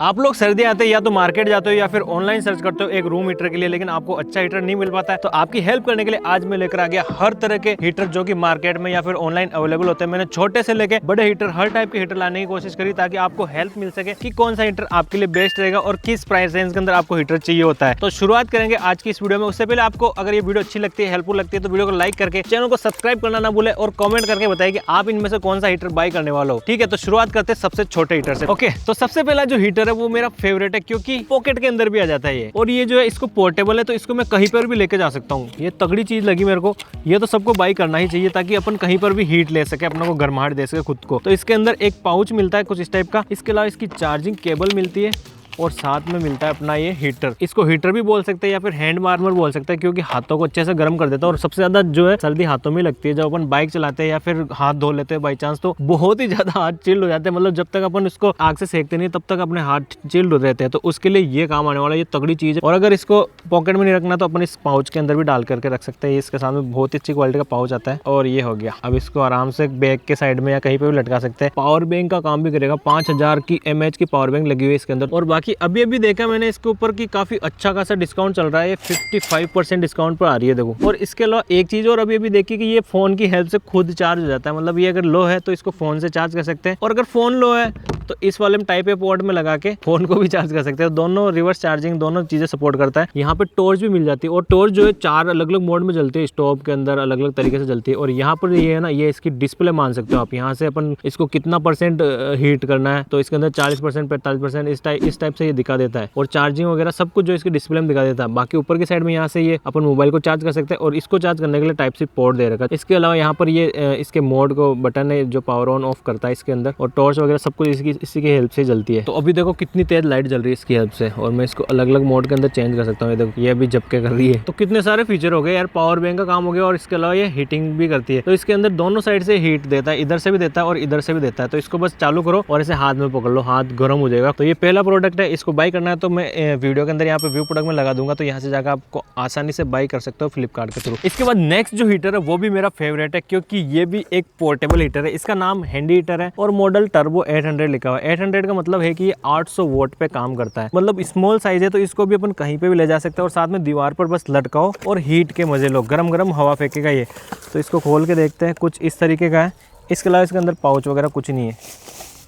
आप लोग सर्दी आते हैं या तो मार्केट जाते हो या फिर ऑनलाइन सर्च करते हो एक रूम हीटर के लिए, लेकिन आपको अच्छा हीटर नहीं मिल पाता है, तो आपकी हेल्प करने के लिए आज मैं लेकर आ गया हर तरह के हीटर जो कि मार्केट में या फिर ऑनलाइन अवेलेबल होते हैं। मैंने छोटे से लेके बड़े हीटर, हर टाइप के हीटर लाने की कोशिश करी ताकि आपको हेल्प मिल सके कि कौन सा हीटर आपके लिए बेस्ट रहेगा और किस प्राइस रेंज के अंदर आपको हीटर चाहिए होता है। तो शुरुआत करेंगे आज की इस वीडियो में। उससे पहले आपको अगर ये वीडियो अच्छी लगती है, हेल्पफुल लगती है, तो वीडियो को लाइक करके चैनल को सब्सक्राइब करना ना भूले और कमेंट करके बताइए कि आप इनमें से कौन सा हीटर बाय करने वाला हो। ठीक है, तो शुरुआत करते हैं सबसे छोटे हीटर से। ओके, तो सबसे पहला जो हीटर है वो मेरा फेवरेट है क्योंकि पॉकेट के अंदर भी आ जाता है ये, और ये जो है इसको पोर्टेबल है तो इसको मैं कहीं पर भी लेके जा सकता हूँ। ये तगड़ी चीज लगी मेरे को, ये तो सबको बाई करना ही चाहिए ताकि अपन कहीं पर भी हीट ले सके, अपने को गर्माहट दे सके खुद को। तो इसके अंदर एक पाउच मिलता है कुछ इस टाइप का, इसके अलावा इसकी चार्जिंग केबल मिलती है और साथ में मिलता है अपना ये हीटर। इसको हीटर भी बोल सकते हैं या फिर हैंड वार्मर बोल सकते हैं क्योंकि हाथों को अच्छे से गर्म कर देता है। और सबसे ज्यादा जो है सर्दी हाथों में लगती है जब अपन बाइक चलाते हैं या फिर हाथ धो लेते हैं बाई चांस, तो बहुत ही ज्यादा हाथ चिल्ड हो जाते हैं। मतलब जब तक अपन इसको आग से सेकते नहीं तब तक अपने हाथ चिल्ड हो रहते हैं, तो उसके लिए ये काम आने वाला ये तगड़ी चीज है। और अगर इसको पॉकेट में नहीं रखना तो अपन इस पाउच के अंदर भी डाल करके रख सकते हैं। इसके सामने बहुत ही अच्छी क्वालिटी का पाउच आता है और ये हो गया। अब इसको आराम से बैग के साइड में या कहीं पे भी लटका सकते हैं। पावर बैंक का काम भी करेगा, 5000 की mAh की पावर बैंक लगी हुई है इसके अंदर। और बाकी अभी अभी देखा मैंने इसके ऊपर की काफी अच्छा खासा डिस्काउंट चल रहा है, 55% डिस्काउंट पर आ रही है देखो। और इसके अलावा एक चीज और अभी अभी देखी कि ये फोन की हेल्प से खुद चार्ज हो जाता है। मतलब ये अगर लो है तो इसको फोन से चार्ज कर सकते हैं, और अगर फोन लो है तो इस वाले में टाइप ए पोर्ट में लगा के फोन को भी चार्ज कर सकते हैं। दोनों रिवर्स चार्जिंग दोनों चीजें सपोर्ट करता है। यहाँ पे टॉर्च भी मिल जाती है और टॉर्च जो है 4 अलग अलग मोड में जलती है, स्टॉप के अंदर अलग अलग तरीके से जलती है। और यहाँ पर ये है ना, ये इसकी डिस्प्ले मान सकते हो आप। यहाँ से अपन इसको कितना परसेंट हीट करना है तो इसके अंदर 40%, 45% इस टाइप से ये दिखा देता है। और चार्जिंग वगैरह सब कुछ जो इसकी डिस्प्ले में दिखा देता है। बाकी ऊपर की साइड में यहाँ से ये अपन मोबाइल को चार्ज कर सकते हैं और इसको चार्ज करने के लिए टाइप सी पोर्ट दे रखा है। इसके अलावा यहाँ पर ये इसके मोड को बटन है जो पावर ऑन ऑफ करता है इसके अंदर, और टॉर्च वगैरह सब कुछ इसी की हेल्प से जलती है। तो अभी देखो कितनी तेज लाइट जल रही है इसकी हेल्प से, और मैं इसको अलग अलग मोड के अंदर चेंज कर सकता हूँ। ये देखो ये अभी झपके कर रही है। तो कितने सारे फीचर हो गए यार, पावर बैंक का काम हो गया और इसके अलावा ये हीटिंग भी करती है। तो इसके अंदर दोनों साइड से हीट देता है, इधर से भी देता है और इधर से भी देता है। तो इसको बस चालू करो और इसे हाथ में पकड़ लो, हाथ गर्म हो जाएगा। तो ये पहला प्रोडक्ट है, इसको बाय करना है तो मैं वीडियो के अंदर यहाँ पे व्यू प्रोडक्ट में लगा दूंगा, तो यहाँ से जाकर आपको आसानी से बाय कर सकते हो फ्लिपकार्ट के थ्रू। इसके बाद नेक्स्ट जो हीटर है वो भी मेरा फेवरेट है क्योंकि ये भी एक पोर्टेबल हीटर है। इसका नाम हैंडी हीटर है और मॉडल टर्बो 800 लिखा हुआ है। 800 का मतलब है कि ये 800 वोट पे काम करता है। मतलब स्मॉल साइज है तो इसको भी अपन कहीं पे भी ले जा सकते हैं और साथ में दीवार पर बस लटकाओ और हीट के मजे लो, गरम गरम हवा फेंकेगा ये। तो इसको खोल के देखते हैं, कुछ इस तरीके का है। इसके अलावा इसके अंदर पाउच वगैरह कुछ नहीं है।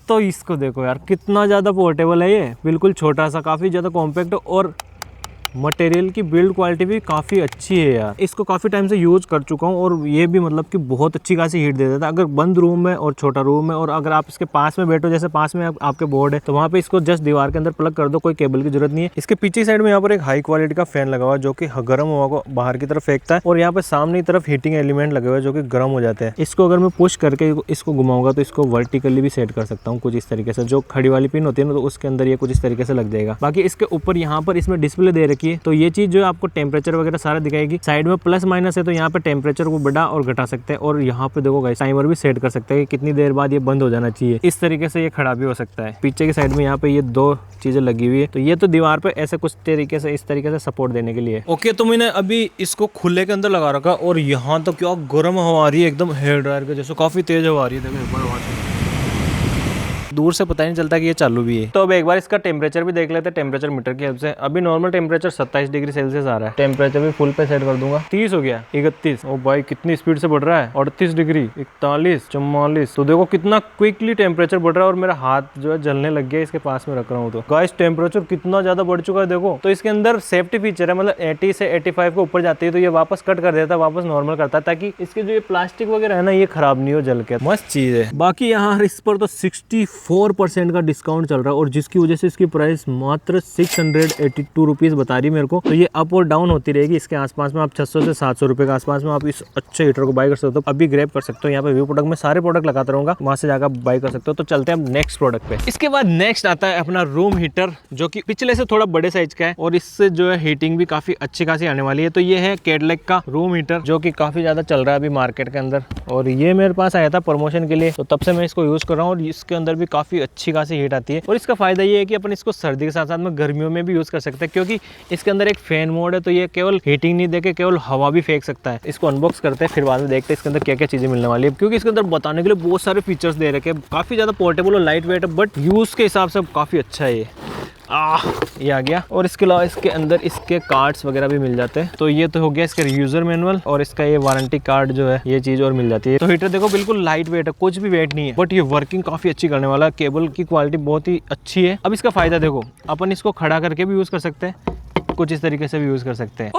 तो इसको देखो यार कितना ज़्यादा पोर्टेबल है ये, बिल्कुल छोटा सा, काफ़ी ज़्यादा कॉम्पैक्ट, और मटेरियल की बिल्ड क्वालिटी भी काफ़ी अच्छी है यार। इसको काफ़ी टाइम से यूज़ कर चुका हूँ और ये भी मतलब कि बहुत अच्छी खासी हीट दे देता है। अगर बंद रूम में और छोटा रूम है और अगर आप इसके पास में बैठो, जैसे पास में आपके बोर्ड है, तो वहाँ पे इसको जस्ट दीवार के अंदर प्लग कर दो, कोई केबल की जरूरत नहीं है। इसके पीछे साइड में यहाँ पर एक हाई क्वालिटी का फैन लगा हुआ है जो कि गर्म हवा को बाहर की तरफ फेंकता है, और यहाँ पे सामने की तरफ हीटिंग एलिमेंट लगे हुए हैं जो कि गर्म हो जाते हैं। इसको अगर मैं पुश करके इसको घुमाऊंगा तो इसको वर्टिकली भी सेट कर सकता हूँ कुछ इस तरीके से। जो खड़ी वाली पिन होती है ना, तो उसके अंदर ये कुछ इस तरीके से लग जाएगा। बाकी इसके ऊपर यहाँ पर इसमें डिस्प्ले दे रखी है, तो ये चीज आपको टेम्परेचर वगैरह सारा दिखाएगी। साइड में प्लस माइनस है तो यहाँ पे टेम्परेचर को बढ़ा और घटा सकते हैं, और यहाँ पे देखो गाइस टाइमर भी सेट कर सकते हैं कि कितनी देर बाद ये बंद हो जाना चाहिए। इस तरीके से ये खड़ा भी हो सकता है। पीछे की साइड में यहाँ पे ये 2 चीजें लगी हुई है, तो ये तो दीवार पे ऐसे कुछ तरीके से इस तरीके से सपोर्ट देने के लिए। ओके, तो मैंने अभी इसको खुले के अंदर लगा रखा और यहाँ तो क्या गर्म हवा आ रही है, एकदम हेयर ड्रायर के जैसे काफी तेज हवा आ रही है। देखो एक बार दूर से पता ही नहीं चलता कि ये चालू भी है। तो अब एक बार इसका टेम्परेचर भी देख लेते हैं टेम्परेचर मीटर की हेल्प से। अभी नॉर्मल टेम्परेचर 27 डिग्री सेल्सियस आ रहा है। टेम्परेचर भी फुल पे सेट कर दूंगा। 30 हो गया, 31। ओ भाई कितनी स्पीड से बढ़ रहा है, 38 डिग्री, 41, 44। तो देखो कितना क्विकली टेम्परेचर बढ़ रहा है और मेरा हाथ जो है जलने लग गया इसके पास में रख रहा हूँ। तो गाइस टेम्परेचर कितना ज्यादा बढ़ चुका है देखो। तो इसके अंदर सेफ्टी फीचर है, मतलब 80 से 85 के ऊपर जाती है तो ये वापस कट कर देता है, वापस नॉर्मल करता है, ताकि इसके जो ये प्लास्टिक वगैरह है ना ये खराब नहीं हो जल के। मस्त चीज है। बाकी यहाँ इस पर तो 64% का डिस्काउंट चल रहा है और जिसकी वजह से इसकी प्राइस मात्र 682 रुपीज बता रही है मेरे को। तो ये अप और डाउन होती रहेगी। इसके आसपास में आप 600 से 700 रुपए के आसपास में आप इस अच्छे हीटर को बाय कर सकते हो। अभी ग्रैब कर सकते हो, यहाँ पे व्यू प्रोडक्ट में सारे प्रोडक्ट लगाता रहूंगा, वहां से जाकर बाय कर सकते हो। तो चलते हैं नेक्स्ट प्रोडक्ट पे। इसके बाद नेक्स्ट आता है अपना रूम हीटर जो कि पिछले से थोड़ा बड़े साइज का है और इससे जो है हीटिंग भी काफी अच्छी खासी आने वाली है। तो ये है कैडलैक का रूम हीटर जो कि काफी ज्यादा चल रहा है अभी मार्केट के अंदर, और ये मेरे पास आया था प्रमोशन के लिए, तो तब से मैं इसको यूज कर रहा हूँ। और इसके अंदर भी काफी अच्छी खासी हीट आती है। और इसका फायदा ये है कि अपन इसको सर्दी के साथ साथ में गर्मियों में भी यूज कर सकते हैं, क्योंकि इसके अंदर एक फैन मोड है, तो ये केवल हीटिंग नहीं देके केवल हवा भी फेंक सकता है। इसको अनबॉक्स करते हैं, फिर बाद में देखते हैं इसके अंदर क्या क्या चीजें मिलने वाली है, क्योंकि इसके अंदर बताने के लिए बहुत सारे फीचर्स दे रखे हैं। काफी ज्यादा पोर्टेबल और लाइट वेट है, बट यूज के हिसाब से काफी अच्छा है ये आ गया। और इसके अलावा इसके अंदर इसके कार्ड्स वगैरह भी मिल जाते हैं। तो ये तो हो गया इसका यूजर मैनुअल, और इसका ये वारंटी कार्ड जो है, ये चीज और मिल जाती है। तो हीटर देखो बिल्कुल लाइट वेट है, कुछ भी वेट नहीं है, बट ये वर्किंग काफी अच्छी करने वाला है। केबल की क्वालिटी बहुत ही अच्छी है। अब इसका फायदा देखो, अपन इसको खड़ा करके भी यूज कर सकते हैं, कुछ इस तरीके से भी यूज कर सकते हैं।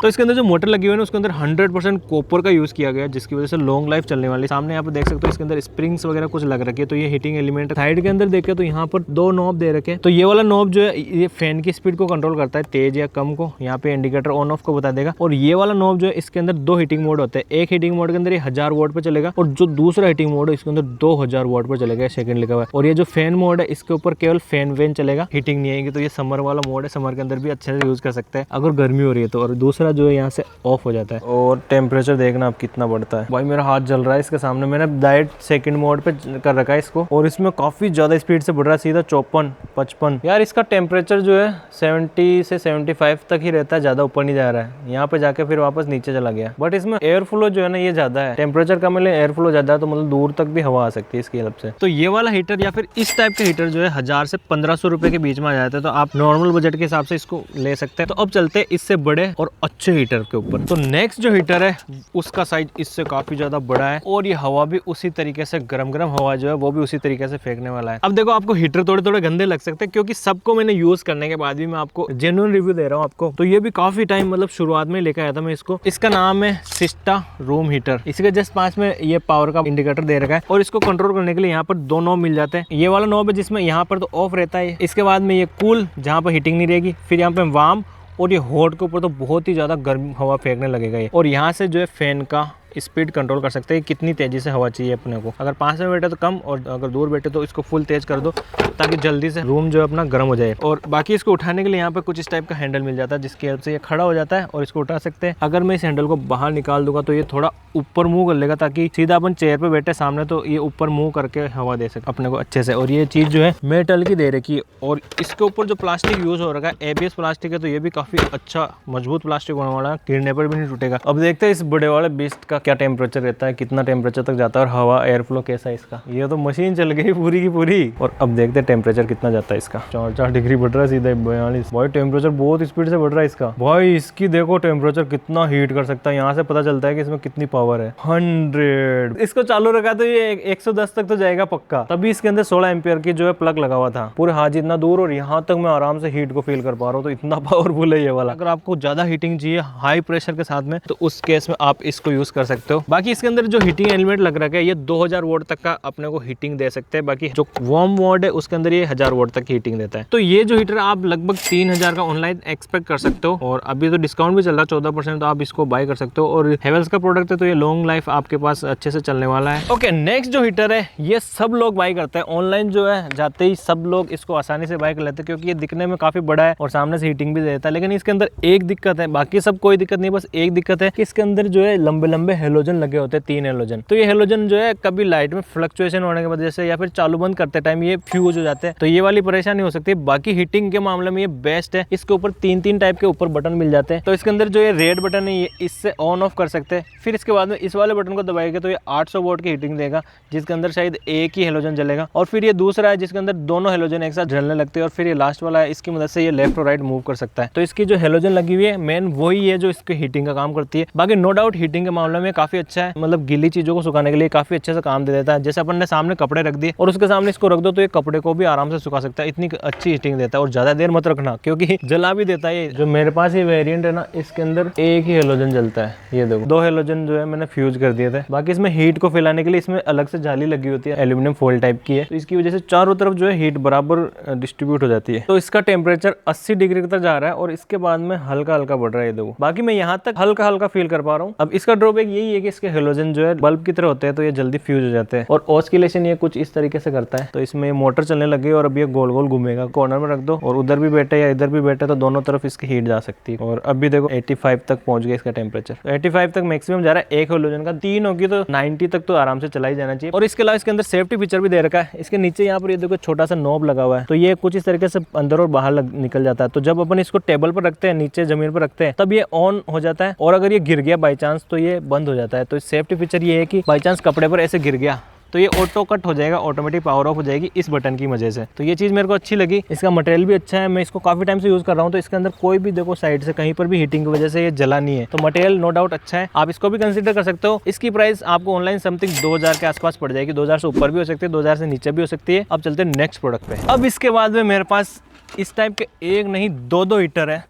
तो इसके अंदर जो मोटर लगी हुई है ना, उसके अंदर 100% कॉपर का यूज किया गया है, जिसकी वजह से लॉन्ग लाइफ चलने वाली। सामने यहाँ पर देख सकते हो इसके अंदर स्प्रिंग्स वगैरह कुछ लग रखी है, तो ये हीटिंग एलिमेंट। साइड के अंदर देखे तो यहाँ पर 2 नॉब दे रखे हैं। तो ये वाला नॉब जो है ये फैन की स्पीड को कंट्रोल करता है, तेज या कम को। यहाँ पे इंडिकेटर ऑन ऑफ को बता देगा। और ये वाला नॉब जो है, इसके अंदर 2 हीटिंग मोड होते हैं। एक हीटिंग मोड के अंदर ये 1000 वॉट पे चलेगा, और जो दूसरा हीटिंग मोड है इसके अंदर 2000 वॉट पर चलेगा, सेकंड लिखा हुआ है। और ये जो फैन मोड है, इसके ऊपर केवल फैन वेन चलेगा, हीटिंग नहीं आएगी। तो ये समर वाला मोड है, समर के अंदर भी अच्छे से यूज कर सकते हैं अगर गर्मी हो रही है तो। और दूसरा जो है यहाँ से ऑफ हो जाता है। और टेम्परेचर देखना अब कितना बढ़ता है। भाई मेरा हाथ जल रहा है इसके सामने। मैंने डायरेक्ट सेकंड मोड पे कर रखा है इसको, और इसमें काफी ज्यादा स्पीड से बढ़ रहा है, सीधा 54, 55। यार इसका टेम्परेचर जो है 70 से 75 तक ही रहता है, ज्यादा ऊपर नहीं जा रहा है। यहाँ पे जाके फिर वापस नीचे चला गया। बट इसमें एयर फ्लो जो है ना, ये ज्यादा है। टेम्परेचर कम है, एयर फ्लो ज्यादा है, तो मतलब दूर तक भी हवा आ सकती है इसकी हेल्प से। तो ये वाला हीटर या फिर इस टाइप का हीटर जो है 1000 से 1500 रुपए के बीच में आ जाता है। तो आप नॉर्मल बजट के हिसाब से इसको ले सकते हैं। तो अब चलते हैं इससे बड़े और अच्छे हीटर के ऊपर। तो नेक्स्ट जो हीटर है उसका साइज इससे काफी ज्यादा बड़ा है, और ये हवा भी उसी तरीके से गरम गरम हवा जो है वो भी उसी तरीके से फेंकने वाला है। अब देखो आपको हीटर थोड़े थोड़े गंदे लग सकते हैं, क्योंकि सबको मैंने यूज करने के बाद भी मैं आपको जेन्युइन रिव्यू दे रहा हूँ आपको। तो ये भी काफी टाइम मतलब शुरुआत में लेकर आया था मैं इसको। इसका नाम है सिस्टा रूम हीटर। इसी के जस्ट पास में ये पावर का इंडिकेटर दे रखा है, और इसको कंट्रोल करने के लिए यहाँ पर 2 नॉब मिल जाते हैं। ये वाला नॉब है जिसमें यहाँ पर तो ऑफ रहता है, इसके बाद में ये कूल जहाँ पर हीटिंग नहीं रहेगी, फिर यहाँ पे वार्म, और ये हॉट के ऊपर तो बहुत ही ज़्यादा गर्म हवा फेंकने लगेगा ये। और यहाँ से जो है फैन का स्पीड कंट्रोल कर सकते हैं, कितनी तेजी से हवा चाहिए अपने को। अगर 5 में बैठे तो कम, और अगर दूर बैठे तो इसको फुल तेज कर दो, ताकि जल्दी से रूम जो है अपना गर्म हो जाए। और बाकी इसको उठाने के लिए यहाँ पे कुछ इस टाइप का हैंडल मिल जाता है, जिसकी हेल्प से ये खड़ा हो जाता है और इसको उठा सकते हैं। अगर मैं इस हैंडल को बाहर निकाल दूंगा तो ये थोड़ा ऊपर मुंह कर लेगा, ताकि सीधा अपन चेयर पे बैठे सामने तो ये ऊपर मुंह करके हवा दे सके अपने को अच्छे से। और ये चीज जो है मेटल की दे रखी है, और इसके ऊपर जो प्लास्टिक यूज हो रखा है ABS प्लास्टिक है, तो ये भी काफी अच्छा मजबूत प्लास्टिक होने वाला है, गिरने पर भी नहीं टूटेगा। अब देखते हैं इस बड़े वाले बीस्ट का क्या टेम्परेचर रहता है, कितना टेम्परेचर तक जाता है, और हवा एयर फ्लो कैसा है इसका। ये तो मशीन चल गई पूरी की पूरी। और अब देखते हैं टेम्परेचर कितना जाता है इसका। 4 डिग्री बढ़ रहा है सीधा 42। भाई टेम्परेचर बहुत स्पीड से बढ़ रहा है इसका। भाई इसकी देखो टेम्परेचर कितना हीट कर सकता है, यहाँ से पता चलता है कि इसमें कितनी पावर है। 100 इसको चालू रखा तो ये 110 तक तो जाएगा पक्का। तभी इसके अंदर 16 एम्पियर की जो है प्लग लगा हुआ था, पूरे हाथ जितना दूर, और यहाँ तक मैं आराम से हीट को फील कर पा रहा हूँ। तो इतना पावरफुल है ये वाला। अगर आपको ज्यादा हीटिंग चाहिए हाई प्रेशर के साथ में, तो उस केस में आप इसको यूज कर सकते हो। बाकी इसके अंदर जो हीटिंग एलिमेंट लग रखा है, ये 2000 वोल्ट तक का अपने को हीटिंग दे सकते हैं। बाकी जो वार्म मोड है उसके अंदर ये 1000 वोल्ट तक हीटिंग देता है। तो ये जो हीटर आप लगभग 3000 का ऑनलाइन एक्सपेक्ट कर सकते हो, और अभी तो डिस्काउंट भी चल रहा है 14%, तो आप इसको बाय कर सकते हो। और हेवेल्स का प्रोडक्ट है, तो ये लॉन्ग लाइफ आपके पास अच्छे से चलने वाला है। ओके, नेक्स्ट जो हीटर है ये सब लोग बाय करते हैं ऑनलाइन, जो है जाते ही सब लोग इसको आसानी से बाय कर लेते हैं, क्योंकि ये दिखने में काफी बड़ा है और सामने से हीटिंग भी देता है। लेकिन इसके अंदर एक दिक्कत है, बाकी सब कोई दिक्कत नहीं, बस एक दिक्कत है कि इसके अंदर जो है लंबे लंबे हेलोजन लगे होते हैं, 3 हेलोजन। तो ये हेलोजन जो है कभी लाइट में फ्लक्चुएशन होने की वजह से या फिर चालू बंद करते टाइम ये फ्यूज हो जाते हैं, तो ये वाली परेशानी हो सकती है। बाकी हीटिंग के मामले में ये बेस्ट है। इसके ऊपर 3 टाइप के ऊपर बटन मिल जाते हैं। तो इसके अंदर जो ये रेड बटन है ये इससे ऑन ऑफ कर सकते हैं। फिर इसके बाद में इस वाले बटन को दबाएंगे तो ये 800 वोल्ट की हीटिंग देगा, जिसके अंदर शायद एक ही हेलोजन जलेगा। और फिर ये दूसरा है जिसके अंदर दोनों हेलोजन एक साथ जलने लगते हैं। और फिर ये लास्ट वाला है, इसकी मदद से ये लेफ्ट और राइट मूव कर सकता है। तो इसकी जो हेलोजन लगी हुई है मेन वही है जो इसकी हीटिंग का काम करती है। बाकी नो डाउट हीटिंग के मामले में काफी अच्छा है, मतलब गीली चीजों को सुखाने के लिए काफी अच्छे से काम दे देता है। जैसे अपन ने सामने कपड़े रख दिए और उसके सामने इसको रख दो, तो ये कपड़े को भी आराम से सुखा सकता है। इतनी अच्छी हीटिंग देता है। और ज्यादा देर मत रखना, क्योंकि जला भी देता है। जो मेरे पास ये वेरिएंट है ना, इसके अंदर एक ही हेलोजन जलता है। ये देखो 2 हेलोजन जो है मैंने फ्यूज कर दिए थे। बाकी इसमें हीट को फैलाने के लिए इसमें अलग से जाली लगी होती है, एल्यूमिनियम फॉइल टाइप की है। तो इसकी वजह से चारों तरफ जो है हीट बराबर डिस्ट्रीब्यूट हो जाती है। तो इसका टेम्परेचर 80 डिग्री तक जा रहा है, और इसके बाद में हल्का हल्का बढ़ रहा है। देखो बाकी मैं यहाँ तक हल्का हल्का फील कर पा रहा हूँ। अब इसका ड्रॉबैक यही है कि इसके हेलोजन जो है बल्ब की तरह होते हैं, तो ये जल्दी फ्यूज हो जाते हैं। और ऑस्किलेशन ये कुछ इस तरीके से करता है, तो इसमें मोटर चलने लगी और अब ये गोल गोल घूमेगा। कॉर्नर में रख दो और उधर भी बैठे या इधर भी बैठे तो दोनों तरफ इसकी हीट जा सकती है। और अभी देखो 85 तक पहुंच गया इसका टेम्परेचर, 85 तक मैक्सिमम जा रहा है एक हेलोजन का। 3 होगी तो 90 तक तो आराम से चला ही जाना चाहिए। और इसके अलावा इसके अंदर सेफ्टी फीचर भी दे रखा है। इसके नीचे यहाँ पर ये देखो छोटा सा नॉब लगा हुआ है, तो ये कुछ इस तरीके से अंदर और बाहर निकल जाता है। तो जब अपन इसको टेबल पर रखते हैं, नीचे जमीन पर रखते हैं, तब ये ऑन हो जाता है। और अगर ये गिर गया बाई चांस तो ये बंद हो जाता है। तो सेफ्टी फीचर ये है कि बाई चांस कपड़े पर ऐसे गिर गया तो ये ऑटो कट हो जाएगा, ऑटोमेटिक पावर ऑफ हो जाएगी इस बटन की वजह से। तो ये चीज़ मेरे को अच्छी लगी। इसका मटेरियल भी अच्छा है, मैं इसको काफ़ी टाइम से यूज़ कर रहा हूँ। तो इसके अंदर कोई भी देखो साइड से कहीं पर भी हीटिंग की वजह से ये जला नहीं है। तो मटेरियल नो डाउट अच्छा है, आप इसको भी कंसीडर कर सकते हो। इसकी प्राइस आपको ऑनलाइन समथिंग 2000 के आसपास पड़ जाएगी। 2000 से ऊपर भी हो सकती है, 2000 से नीचे भी हो सकती है। अब चलते हैं नेक्स्ट प्रोडक्ट पे। अब इसके बाद में मेरे पास इस टाइप के एक नहीं दो हीटर है,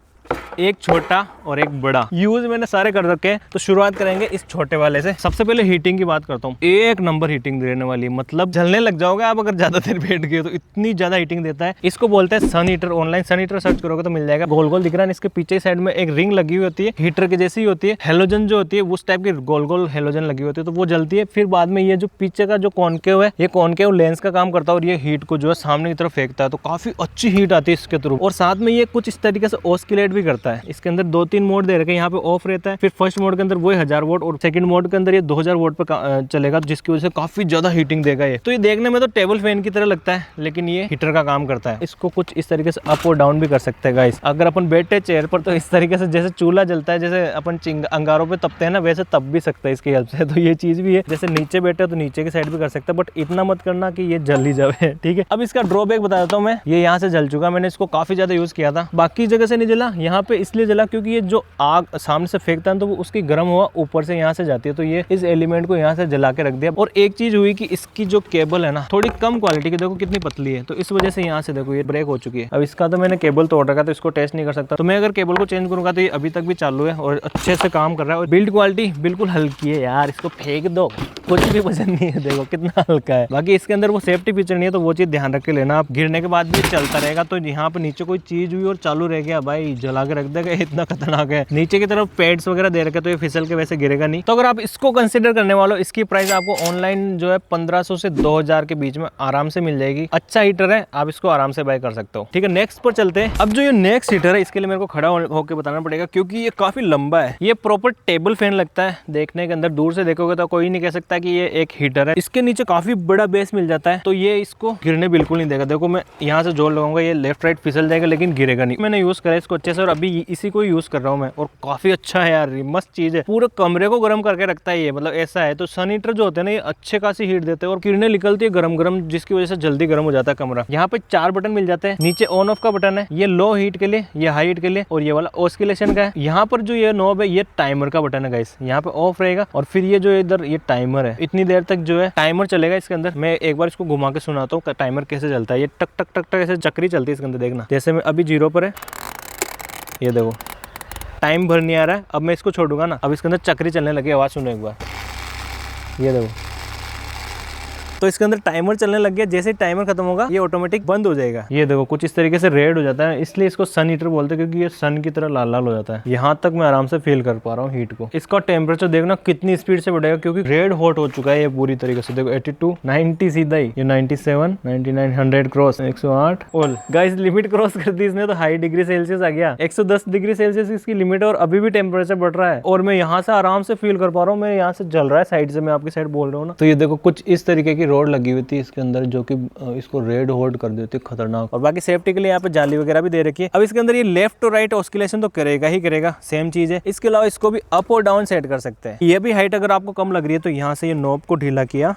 एक छोटा और एक बड़ा। यूज मैंने सारे कर रखे हैं। तो शुरुआत करेंगे इस छोटे वाले से। सबसे पहले हीटिंग की बात करता हूँ। एक नंबर हीटिंग देने वाली, मतलब जलने लग जाओगे आप अगर ज्यादा देर बैठ गए तो, इतनी ज्यादा हीटिंग देता है। इसको बोलते हैं सन हीटर। ऑनलाइन सन हीटर सर्च करोगे तो मिल जाएगा। गोल गोल दिख रहा है, इसके पीछे साइड में एक रिंग लगी हुई होती है, हीटर के जैसी होती है। हेलोजन जो होती है उस टाइप की गोल गोल हेलोजन लगी होती है, तो वो जलती है। फिर बाद में ये जो पीछे का जो कॉनकेव है, ये कॉनकेव लेंस का काम करता है और ये हीट को जो है सामने की तरफ फेंकता है। तो काफी अच्छी हीट आती है इसके थ्रू। और साथ में ये कुछ इस तरीके से ऑस्किलेट भी करता है। इसके अंदर 2-3 मोड दे रखे हैं। यहाँ पे ऑफ रहता है, फिर फर्स्ट मोड के अंदर वो 1000 वोल्ट और सेकंड मोड के अंदर ये 2000 वोल्ट पर चलेगा, जिसकी वजह से काफी ज्यादा हीटिंग देगा ये। तो ये देखने में तो टेबल फैन की तरह लगता है, लेकिन ये हीटर का काम करता है। इसको कुछ इस तरीके से अप और डाउन भी कर सकते हैं गाइस। अगर अपन बैठे चेयर पर तो इस तरीके से जैसे चूल्हा जलता है, जैसे अपन अंगारों पे तपते हैं ना, वैसे तप भी सकता है इसकी हेल्प से। तो ये चीज भी है। जैसे नीचे बैठे तो नीचे की साइड भी कर सकते हैं, बट इतना मत करना कि ये जल ही जाए, ठीक है। अब इसका ड्रॉबैक बता देता हूँ मैं। ये यहाँ से जल चुका, मैंने इसको काफी ज्यादा यूज किया था। बाकी जगह से नहीं जला, यहाँ पे इसलिए जला क्योंकि ये जो आग सामने से फेंकता है तो वो उसकी गर्म हवा ऊपर से यहाँ से जाती है। तो ये इस एलिमेंट को यहाँ से जला के रख दिया। और एक चीज हुई कि इसकी जो केबल है ना, थोड़ी कम क्वालिटी की, देखो कितनी पतली है, तो इस वजह से यहाँ से देखो ये ब्रेक हो चुकी है। अब इसका तो मैंने केबल तोड़ रखा तो इसको टेस्ट नहीं कर सकता। तो मैं अगर केबल को चेंज करूंगा तो ये अभी तक भी चालू है और अच्छे से काम कर रहा है। और बिल्ड क्वालिटी बिल्कुल हल्की है यार, इसको फेंक दो कुछ भी पसंद नहीं है, देखो कितना हल्का है। बाकी इसके अंदर वो सेफ्टी फीचर नहीं है, तो वो चीज ध्यान रख के लेना। आप गिरने के बाद भी चलता रहेगा। तो यहाँ पे नीचे कोई चीज हुई और चालू रह गया, भाई जला के रख देगा, इतना खतरनाक है। नीचे की तरफ पैड्स वगैरह दे रखे तो ये फिसल के वैसे गिरेगा नहीं। तो अगर आप इसको कंसीडर करने वालों, इसकी प्राइस आपको ऑनलाइन जो है 1500 से 2000 के बीच में आराम से मिल जाएगी। अच्छा हीटर है, आप इसको आराम से बाय कर सकते हो, ठीक है। नेक्स्ट पर चलते हैं। अब जो ये नेक्स्ट हीटर है, इसके लिए मेरे को खड़ा होकर बताना पड़ेगा क्योंकि ये काफी लंबा है। ये प्रॉपर टेबल फैन लगता है देखने के अंदर। दूर से देखोगे तो कोई नहीं कह सकता कि ये एक हीटर है। इसके नीचे काफी बड़ा बेस मिल जाता है, तो ये इसको गिरने बिल्कुल नहीं देगा। देखो मैं यहाँ से जोर लगाऊंगा, ये लेफ्ट राइट फिसल जाएगा लेकिन गिरेगा नहीं। मैंने यूज करा इसको अच्छे से और अभी इसी को यूज कर रहा हूँ मैं, और काफी अच्छा है यार, मस्त चीज है। पूरे कमरे को गर्म करके रखता है ये, मतलब ऐसा है। तो सन हीटर जो होते हैं ना, ये अच्छे खासी हीट देते हैं और किरणें निकलती है गरम गरम, जिसकी वजह से जल्दी गर्म हो जाता है कमरा। यहाँ पे 4 बटन मिल जाते हैं। नीचे ऑन ऑफ का बटन है, ये लो हीट के लिए, ये हाई हीट के लिए, और ये वाला ऑस्किलेशन का है। यहाँ पर जो ये नॉब है, ये टाइमर का बटन है गाइस। यहाँ पे ऑफ रहेगा और फिर ये जो इधर ये टाइमर है, इतनी देर तक जो है टाइमर चलेगा इसके अंदर। मैं एक बार इसको घुमा के सुनाता हूँ टाइमर कैसे चलता है। ये टक टक टक टक ऐसे चक्री चलती है इसके अंदर, देखना। जैसे मैं अभी 0 पर है, ये देखो टाइम भर नहीं आ रहा है। अब मैं इसको छोड़ूंगा ना, अब इसके अंदर चक्री चलने लगी, आवाज सुनो एक बार, ये देखो। तो इसके अंदर टाइमर चलने लग गया। जैसे टाइमर खत्म होगा ये ऑटोमेटिक बंद हो जाएगा। ये देखो कुछ इस तरीके से रेड हो जाता है, इसलिए इसको सन हीटर बोलते हैं क्योंकि ये सन की तरह लाल लाल हो जाता है। यहाँ तक मैं आराम से फील कर पा रहा हूँ हीट को। इसका टेम्परेचर देखना कितनी स्पीड से बढ़ेगा क्योंकि रेड हॉट हो चुका है ये पूरी तरीके से। देखो 82, 90 सीधा ही, ये 97, 99, 100 cross, 108 all. Guys limit cross कर दी इसने, तो हाई डिग्री सेल्सियस आ गया। 110 डिग्री सेल्सियस इसकी लिमिट है और अभी भी टेम्परेचर बढ़ रहा है। और मैं यहाँ से आराम से फील कर पा रहा हूँ। मैं यहाँ से जल रहा है साइड से, मैं आपकी साइड बोल रहा हूँ ना। तो ये देखो कुछ इस तरीके की रोड लगी हुई थी इसके अंदर, जो कि इसको रेड हॉट कर देती है, खतरनाक। और बाकी सेफ्टी के लिए यहाँ पे जाली वगैरह भी दे रखी है। अब इसके अंदर ये लेफ्ट और राइट ऑस्किलेशन तो करेगा ही करेगा, सेम चीज है। इसके अलावा इसको भी अप और डाउन सेट कर सकते हैं। ये भी हाइट अगर आपको कम लग रही है तो यहाँ से ये नॉब को ढीला किया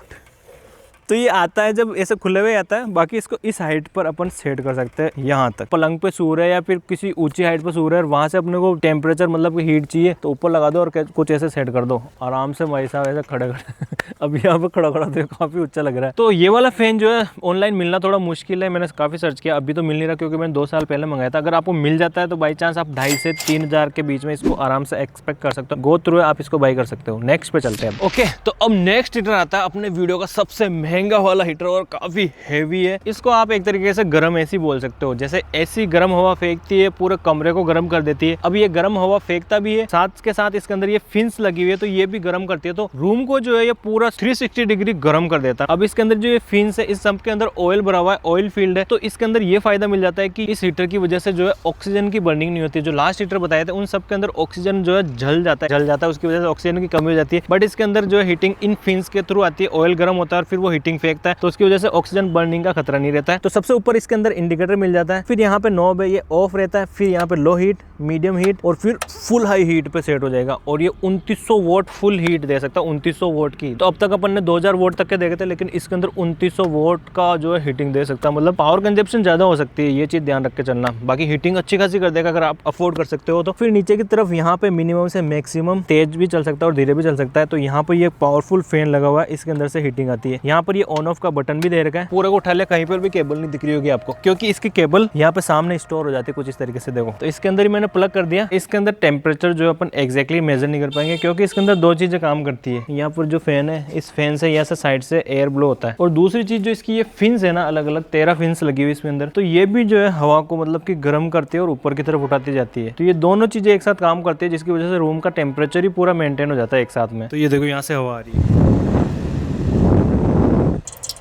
तो ये आता है, जब ऐसे खुले हुए आता है। बाकी इसको इस हाइट पर अपन सेट कर सकते हैं, यहाँ तक पलंग पे सो रहे हैं या फिर किसी ऊंची हाइट पर सो रहे हैं, वहां से अपने को टेम्परेचर मतलब की हीट चाहिए तो ऊपर लगा दो और कुछ ऐसे सेट कर दो आराम से। भाई साहब ऐसे खड़े खड़े अब यहाँ पे खड़ा खड़ा तो काफी ऊंचा लग रहा है। तो ये वाला फैन जो है ऑनलाइन मिलना थोड़ा मुश्किल है, मैंने काफी सर्च किया, अभी तो मिल नहीं रहा क्योंकि मैंने 2 साल पहले मंगाया था। अगर आपको मिल जाता है तो बाई चांस आप 2,500 से 3,000 के बीच में इसको आराम से एक्सपेक्ट कर सकते हो। गो थ्रू आप इसको बाई कर सकते हो। नेक्स्ट पे चलते हैं। ओके, तो अब नेक्स्ट हीटर आता है अपने वीडियो का सबसे महंगा महंगा वाला हीटर और काफी हेवी है। इसको आप एक तरीके से गर्म एसी बोल सकते हो। जैसे एसी गर्म हवा फेंकती है, पूरे कमरे को गर्म कर देती है, अब ये गर्म हवा फेंकता भी है, साथ के साथ इसके अंदर ये फिन्स लगी हुई है तो ये भी गर्म करती है, तो रूम को जो है ये पूरा 360 डिग्री गर्म कर देता है। अब इसके अंदर जो ये फिन्स है, इस सब के अंदर ऑयल भरा हुआ है, ऑयल फील्ड है, तो इसके अंदर ये फायदा मिल जाता है कि इस हीटर की वजह से जो है ऑक्सीजन की बर्निंग नहीं होती है। जो लास्ट हीटर बताए थे उन सब के अंदर ऑक्सीजन जो है जल जाता है, उसकी वजह से ऑक्सीजन की कमी हो जाती है। बट इसके अंदर जो है हीटिंग इन फिन्स के थ्रू आती है, ऑयल गर्म होता है और फिर वो हीटिंग फेंकता है, तो उसकी वजह से ऑक्सीजन बर्निंग का खतरा नहीं रहता है। तो सबसे ऊपर इसके अंदर इंडिकेटर मिल जाता है, फिर यहाँ पे नॉब है, ये ऑफ रहता है, फिर यहाँ पे लो हीट, मीडियम हीट और फिर फुल हाई हीट पे सेट हो जाएगा। और ये 2900 वोट फुल हीट दे सकता है, 2900 वोट की। तो अब तक अपन ने 2000 वोट तक के देखे थे, लेकिन इसके अंदर 2900 वोट का जो है हीटिंग दे सकता है। मतलब पावर कंजप्शन ज्यादा हो सकती है, ये चीज ध्यान रख के चलना। बाकी हीटिंग अच्छी खासी कर देगा अगर आप अफोर्ड कर सकते हो तो। फिर नीचे की तरफ यहाँ पे मिनिमम से मैक्सिमम तेज भी चल सकता है और धीरे भी चल सकता है। तो यहाँ पर ये पावरफुल फैन लगा हुआ है, इसके अंदर से हीटिंग आती है। यहाँ पर ये ऑन ऑफ का बटन भी दे रखा है। पूरा को उठा लिया, कहीं पर भी केबल नहीं दिख रही होगी आपको, क्योंकि इसकी केबल यहाँ पे सामने स्टोर हो जाती है कुछ इस तरीके से। देखो, तो इसके अंदर ही मैंने प्लग कर दिया। इसके अंदर टेम्परेचर जो अपन एग्जैक्टली मेजर नहीं कर पाएंगे, क्योंकि इसके अंदर दो चीजें काम करती है। यहाँ पर जो फैन है, इस फैन से यहाँ से साइड से एयर ब्लो होता है, और दूसरी चीज जो इसकी ये फिन्स है ना, अलग अलग 13 फिन्स लगी हुई इसमें अंदर, तो ये भी जो है हवा को मतलब कि गर्म करती है और ऊपर की तरफ उठाती जाती है। तो ये दोनों चीजें एक साथ काम करती है, जिसकी वजह से रूम का टेम्परेचर ही पूरा मेंटेन हो जाता है एक साथ में। तो ये देखो, यहाँ से हवा आ रही है,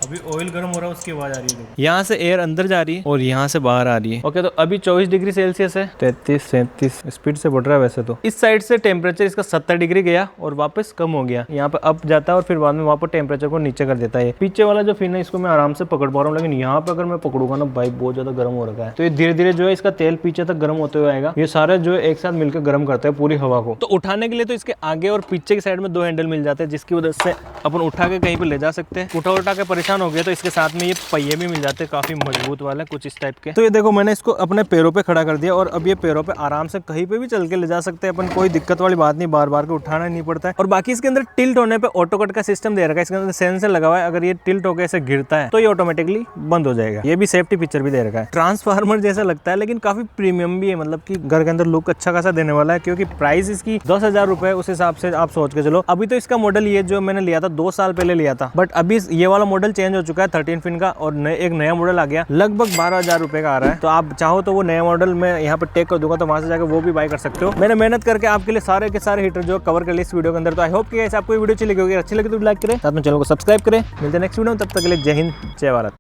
अभी ऑयल गर्म हो रहा है, उसकी आवाज आ रही है। यहाँ से एयर अंदर जा रही है और यहाँ से बाहर आ रही है। ओके, तो अभी 24 डिग्री सेल्सियस है, 33-37 स्पीड से बढ़ रहा है वैसे तो। इस साइड से टेम्परेचर इसका 70 डिग्री गया और वापस कम हो गया, यहाँ पे अप जाता है और फिर बाद में वहाँ पर टेम्परेचर को नीचे कर देता है। पीछे वाला जो फिन है, इसको मैं आराम से पकड़ पा रहा हूँ, लेकिन यहाँ पे अगर मैं पकड़ूंगा ना भाई, बहुत ज्यादा गर्म हो रखा है। तो ये धीरे धीरे जो है इसका तेल पीछे तक गर्म होते हुए आएगा। ये सारे जो है एक साथ मिलकर गर्म करते हैं पूरी हवा को। तो उठाने के लिए तो इसके आगे और पीछे की साइड में 2 हैंडल मिल जाते हैं, जिसकी वजह से अपन उठा के कहीं पे ले जा सकते हैं। उठा के परेशान हो गए तो इसके साथ में ये पहिए भी मिल जाते हैं, काफी मजबूत वाले कुछ इस टाइप के। तो ये देखो, मैंने इसको अपने पैरों पे खड़ा कर दिया और अब ये पैरों पे आराम से कहीं पे भी चल के ले जा सकते हैं अपन, कोई दिक्कत वाली बात नहीं, बार बार के उठाना नहीं पड़ता है। और बाकी इसके अंदर टिल्ट होने पे ऑटो कट का सिस्टम दे रखा है, इसके अंदर सेंसर लगा हुआ है, अगर ये टिल्ट होकर ऐसे गिरता है तो ये ऑटोमेटिकली बंद हो जाएगा। ये भी सेफ्टी फीचर भी दे रखा है। ट्रांसफार्मर जैसा लगता है, लेकिन काफी प्रीमियम भी है, मतलब कि घर के अंदर लुक अच्छा खासा देने वाला है, क्योंकि प्राइस इसकी 10,000 रुपए, उस हिसाब से आप सोच के चलो। अभी तो इसका मॉडल ये जो मैंने लिया था 2 साल पहले लिया था, बट अभी ये वाला मॉडल चेंज हो चुका है 13 फिन का, और एक नया मॉडल आ गया, लगभग 12,000 रुपए का आ रहा है। तो आप चाहो तो वो नया मॉडल मैं यहाँ पे टेक कर दूंगा, तो वहां से जाकर वो भी बाय कर सकते हो। मैंने मेहनत करके आपके लिए सारे के सारे हीटर जो कवर कर लिए इस वीडियो के अंदर। तो आई होप कि आपको वीडियो अच्छी लगी होगी, अच्छी लगी तो लाइक करें, साथ में चैनल को सब्सक्राइब करें। मिलते हैं नेक्स्ट वीडियो में, तब तक के लिए जय हिंद, जय भारत।